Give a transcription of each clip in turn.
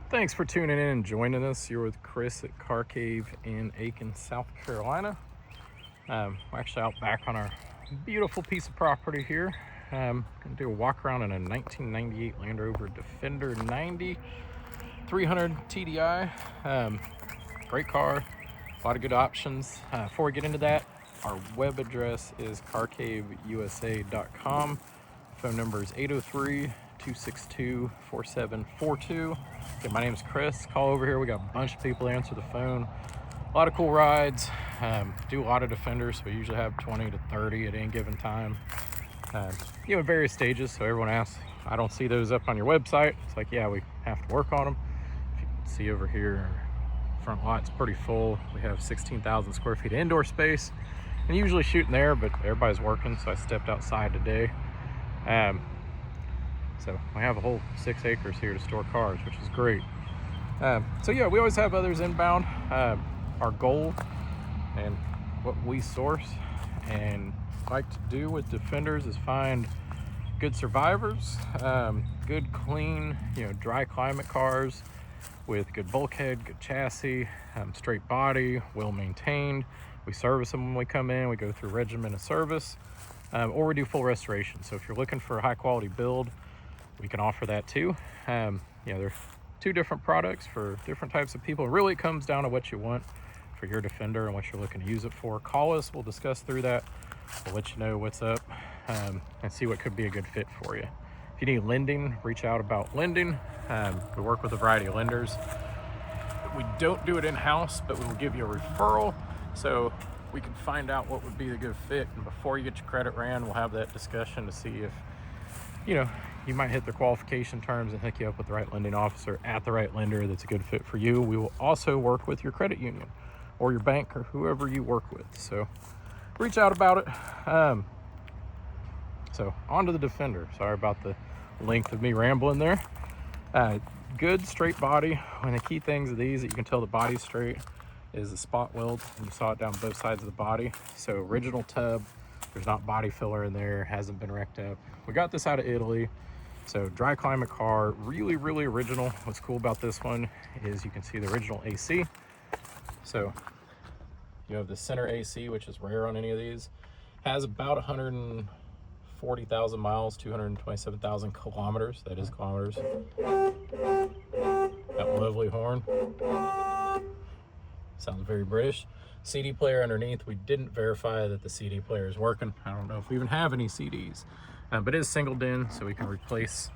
Thanks for tuning in and joining us. You're with Chris at Car Cave in Aiken, South Carolina. We're actually out back on our beautiful piece of property here. Gonna do a walk around in a 1998 Land Rover Defender 90 300 TDI. Great car, a lot of good options. Before we get into that, our web address is carcaveusa.com. Phone number is 803-262-4742. Okay, my name is Chris. Call over here. We got a bunch of people answer the phone. A lot of cool rides. Do a lot of Defenders. So we usually have 20 to 30 at any given time. In various stages. So everyone asks, I don't see those up on your website. It's like, yeah, we have to work on them. If you can see over here, our front lot's pretty full. We have 16,000 square feet of indoor space. And usually shooting there, but everybody's working, so I stepped outside today. So we have a whole 6 acres here to store cars, which is great. We always have others inbound. Our goal and what we source and like to do with Defenders is find good survivors, good clean, dry climate cars with good bulkhead, good chassis, straight body, well maintained. We service them when we come in. We go through regimen of service, or we do full restoration. So if you're looking for a high quality build, we can offer that too. There's 2 different products for different types of people. Really, it comes down to what you want for your Defender and what you're looking to use it for. Call us, we'll discuss through that. We'll let you know what's up and see what could be a good fit for you. If you need lending, reach out about lending. We work with a variety of lenders. We don't do it in-house, but we will give you a referral so we can find out what would be a good fit. And before you get your credit ran, we'll have that discussion to see if you might hit their qualification terms and hook you up with the right lending officer at the right lender that's a good fit for you. We will also work with your credit union or your bank or whoever you work with. So reach out about it. So on to the Defender. Sorry about the length of me rambling there. Good straight body. One of the key things of these that you can tell the body's straight is the spot weld. You saw it down both sides of the body. So original tub. There's not body filler in there, hasn't been wrecked up. We got this out of Italy. So dry climate car, really, really original. What's cool about this one is you can see the original AC. So you have the center AC, which is rare on any of these. Has about 140,000 miles, 227,000 kilometers. That is kilometers. That lovely horn. Sounds very British. CD player underneath. We didn't verify that the CD player is working. I don't know if we even have any CDs, but it is singled in, so we can replace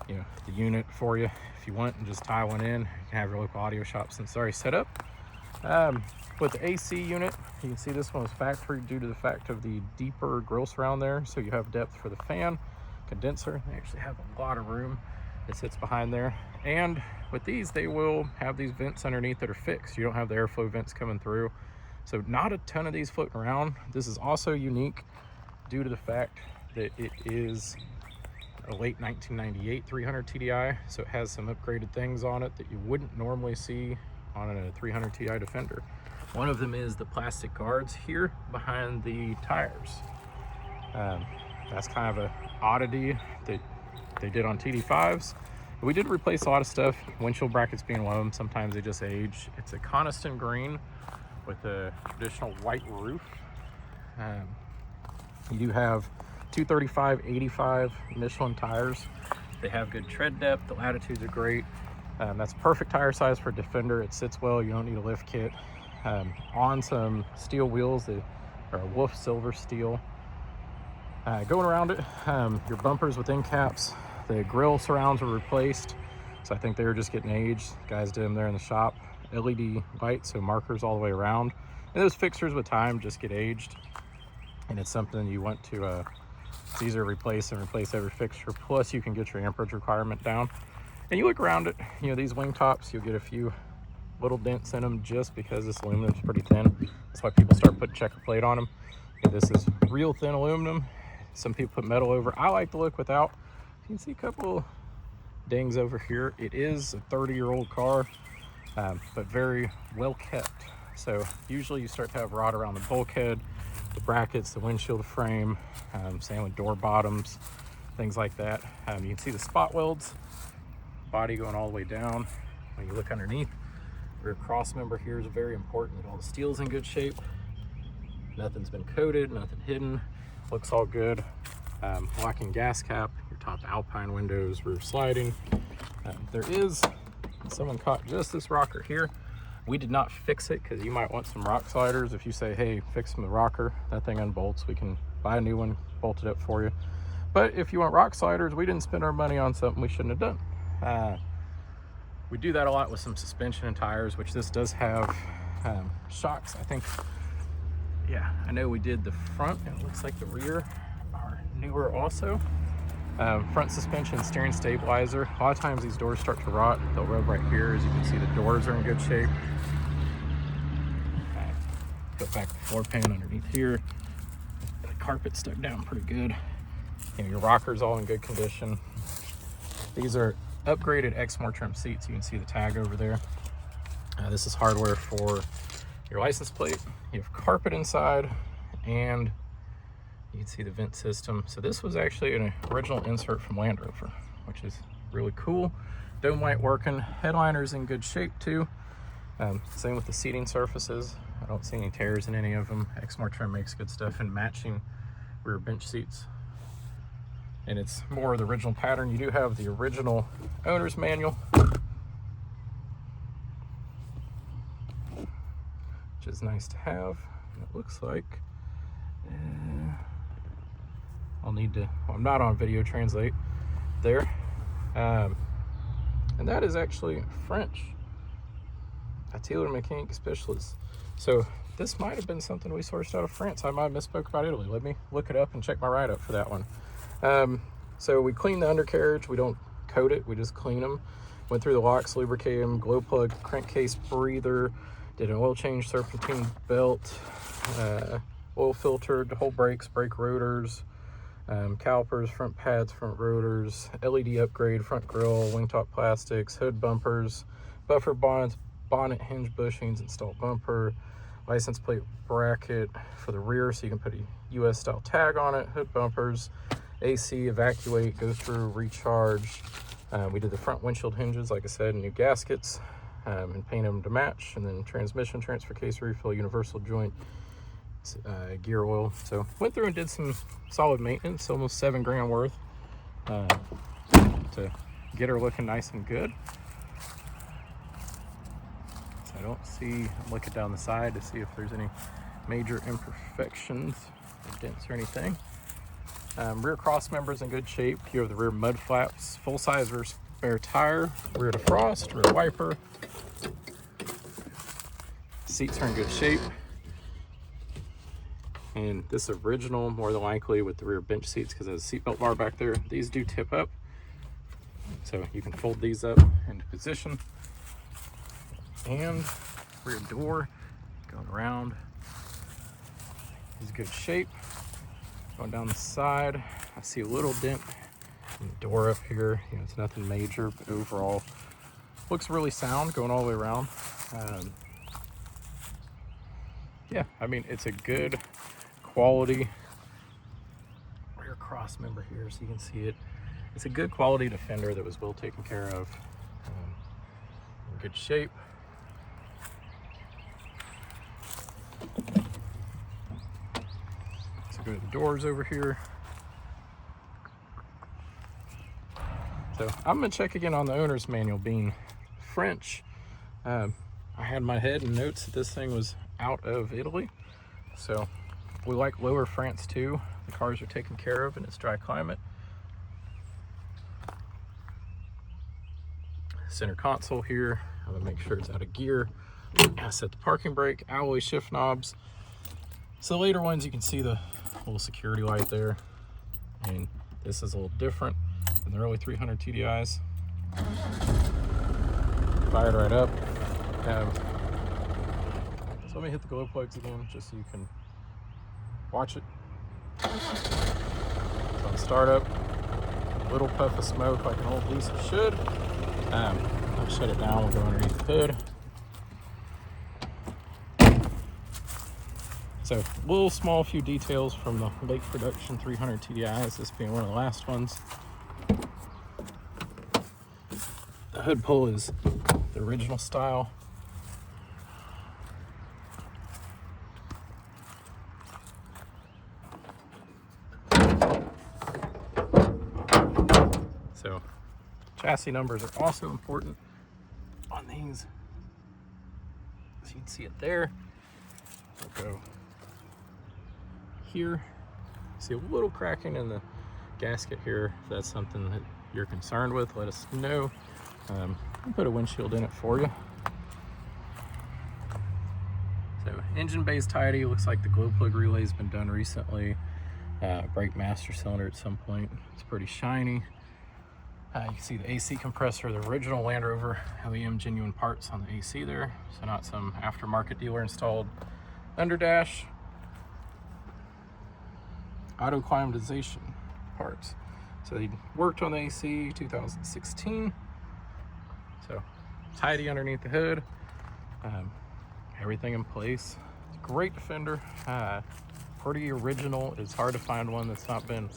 the unit for you if you want and just tie one in. You can have your local audio shop since it's already set up. With the AC unit, you can see this one was factory due to the fact of the deeper grill surround there, so you have depth for the fan, condenser. They actually have a lot of room that sits behind there. And with these, they will have these vents underneath that are fixed. You don't have the airflow vents coming through. So not a ton of these floating around. This is also unique due to the fact that it is a late 1998 300 TDI. So it has some upgraded things on it that you wouldn't normally see on a 300 TDI Defender. One of them is the plastic guards here behind the tires. That's kind of an oddity that they did on TD5s. We did replace a lot of stuff, windshield brackets being one of them. Sometimes they just age. It's a Coniston green with a traditional white roof. You do have 235/85 Michelin tires. They have good tread depth. The latitudes are great. That's perfect tire size for Defender. It sits well. You don't need a lift kit. On some steel wheels that are Wolf silver steel. Going around it, your bumpers with end caps. The grill surrounds were replaced, so I think they were just getting aged. Guys did them there in the shop. LED lights, so markers all the way around. And those fixtures with time just get aged, and it's something you want to, it's easier to replace every fixture. Plus, you can get your amperage requirement down. And you look around it, these wing tops, you'll get a few little dents in them just because this aluminum is pretty thin. That's why people start putting checker plate on them. This is real thin aluminum. Some people put metal over. I like the look without. You can see a couple dings over here. It is a 30-year-old car, but very well kept. So usually you start to have rot around the bulkhead, the brackets, the windshield frame, same with door bottoms, things like that. You can see the spot welds. body going all the way down. When you look underneath, rear cross member here is very important that all the steel's in good shape. Nothing's been coated, nothing hidden. Looks all good. Locking gas cap, your top Alpine windows, rear sliding. Someone caught just this rocker here. We did not fix it because you might want some rock sliders. If you say, hey, fix the rocker, that thing unbolts. We can buy a new one, bolt it up for you. But if you want rock sliders, we didn't spend our money on something we shouldn't have done. We do that a lot with some suspension and tires, which this does have shocks. I think, yeah, I know we did the front, and it looks like the rear are newer also. Front suspension, steering stabilizer. A lot of times these doors start to rot. They'll rub right here. As you can see, the doors are in good shape. Put back the floor pan underneath here. The carpet stuck down pretty good. You know, your rocker's all in good condition. These are upgraded Exmoor trim seats. You can see the tag over there. This is hardware for your license plate. You have carpet inside, and you can see the vent system. So this was actually an original insert from Land Rover, which is really cool. Dome light working. Headliner's in good shape too. Same with the seating surfaces. I don't see any tears in any of them. Exmoor trim makes good stuff in matching rear bench seats. And it's more of the original pattern. You do have the original owner's manual, which is nice to have. And it looks like I'll need to, well, I'm not on video translate there. And that is actually French. Attila Mechanic Specialist. So this might have been something we sourced out of France. I might have misspoke about Italy. Let me look it up and check my write-up for that one. So we clean the undercarriage. We don't coat it, we just clean them. Went through the locks, lubricated them, glow plug, crankcase breather, did an oil change, serpentine belt, oil filtered, whole brakes, brake rotors, calipers, front pads, front rotors, LED upgrade, front grille, wingtop plastics, hood bumpers, buffer bonnet hinge bushings, installed bumper, license plate bracket for the rear so you can put a US style tag on it, hood bumpers, AC, evacuate, go through, recharge. We did the front windshield hinges, like I said, new gaskets, and painted them to match, and then transmission, transfer case refill, universal joint, gear oil. So went through and did some solid maintenance, almost $7 grand worth, to get her looking nice and good. So I don't see, I'm looking down the side to see if there's any major imperfections or dents or anything. Rear cross members in good shape. You have the rear mud flaps, full size rear spare tire, rear defrost, rear wiper. Seats are in good shape. And this original, more than likely with the rear bench seats, because there's a seatbelt bar back there, these do tip up. So you can fold these up into position. And rear door going around is good shape. Going down the side, I see a little dent in the door up here. You know, it's nothing major, but overall looks really sound going all the way around. Yeah, I mean, it's a good quality rear cross member here, so you can see it. It's a good quality Defender that was well taken care of. In good shape. Go to the doors over here. So I'm gonna check again on the owner's manual being French. I had my head in notes that this thing was out of Italy. So we like lower France too. The cars are taken care of and it's dry climate. Center console here. I'm gonna make sure it's out of gear. I set the parking brake, alloy shift knobs. So the later ones, you can see the little security light there, and this is a little different than the early 300 TDIs. Fired right up. So let me hit the glow plugs again, just so you can watch it. So on startup, little puff of smoke like an old diesel should. I'll shut it down, we'll go underneath the hood. So little small few details from the late production 300 TDIs, this being one of the last ones. The hood pull is the original style. So chassis numbers are also important on these. So you'd see it there. We'll go here. See a little cracking in the gasket here. If that's something that you're concerned with, let us know. I'll put a windshield in it for you. So engine bay's tidy. Looks like the glow plug relay has been done recently. Brake master cylinder at some point. It's pretty shiny. You can see the AC compressor, the original Land Rover OEM genuine parts on the AC there. So not some aftermarket dealer installed underdash. Auto climatization parts. So they worked on the AC 2016. So tidy underneath the hood. Everything in place. Great Defender. Pretty original. It's hard to find one that's not been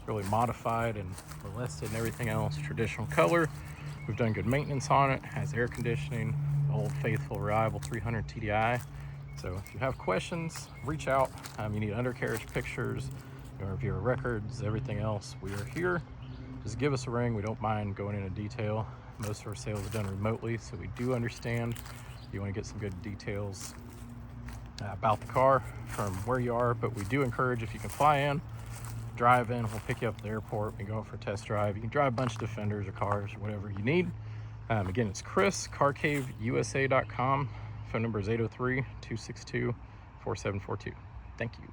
really modified and molested and everything else. Traditional color. We've done good maintenance on it. Has air conditioning. Old faithful reliable 300 TDI. So if you have questions, reach out. You need undercarriage pictures, reviewer records, everything else, we are here. Just give us a ring. We don't mind going into detail. Most of our sales are done remotely, so we do understand you want to get some good details about the car from where you are, but we do encourage, if you can fly in, drive in, we'll pick you up at the airport, we go out for a test drive. You can drive a bunch of Defenders or cars or whatever you need. Again, it's Chris, carcaveusa.com. Phone number is 803-262-4742. Thank you.